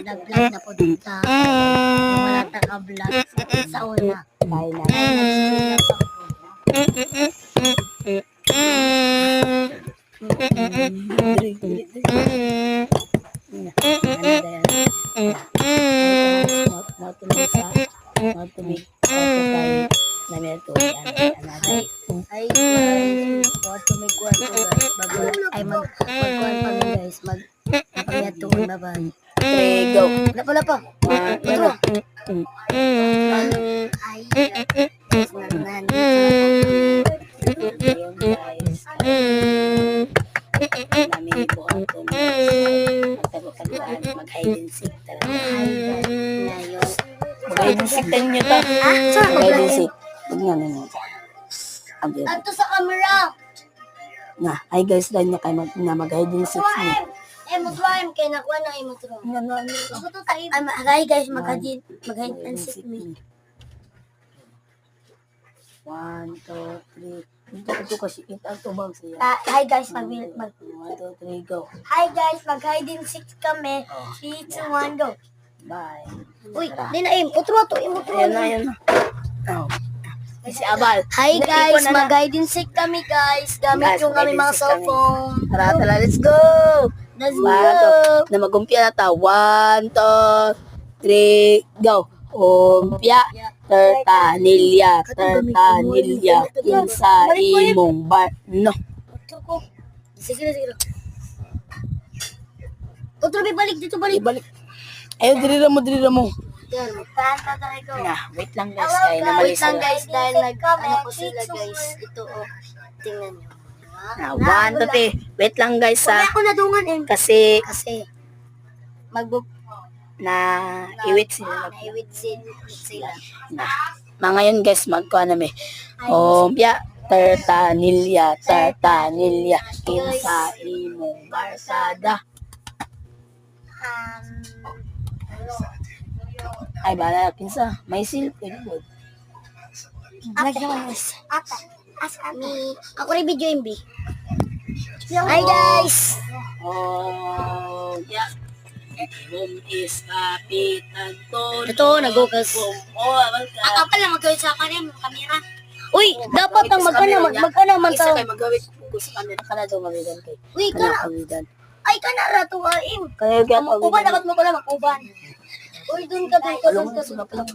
Nag-vlog na po dito. Wala taka-vlog sa una. Kaya na. Ay guys, wato may kwarto guys. Ay magkuhan pa mi guys. Napamiyatuon na ba? Go. Wala pa. Otro. Ay. Mag-hide and seek talaga. Mag-hide and seek tayo nyo ta. Mag-hide and seek. Huwag nga na. Ato sa camera. Na, ay guys, dahil niya kayo mag-hide and seek niya. Emotwaim kay nakuha na emotro. Ako to tayo. Ay guys, mag-hide and seek me. 1, 2, 3. Ito kasi, ito bang siya? Hi guys, 1, 2, 3, go. Hi guys, mag-hide and seek kami. 3, 2, 1, go. Bye. Uy, di na imotro to, imotro. Ayan na. Oh. Si Abal. Hi guys, mag-hide and seek kami guys. Gamit yung kami mga cellphone. Tara, let's go! Let's go! Na mag-umpia na ta. 1, 2, 3, go! Umpia, tertanilya, kinsa imong bar, no. Sige. Otro balik dito, balik. Ibalik. Ayaw, dirira mo. Yan, magpanta tayo. Na, wait lang guys, kaya na mali Wait lang sila. guys, dahil ano ko sila guys. Ito tingnan nyo. Na, 1, 2, 3. Wait lang guys Wala ha. ako nadungan eh. Kasi, iwit sila. Na ngayon guys, magkuha na may. Umpia, tertanilya, kinsa imong barsada. Ay, bala, kinsa. May silk. Ate. Ako rin video MB. Hi guys! Oh, yeah. Room is kapitan to. Ito, nagugas. Ako pala magawin sa akin yung camera. Uy, dapat ang magkana man Isa tao. kay magawit ko sa camera ka na daw mabidan kay. Uy, kana. Ay, kana ratuhain. Kaya gyud Uban, dapat mo pala mag-uban. Uy, dun ka. Alam mo, sila pala.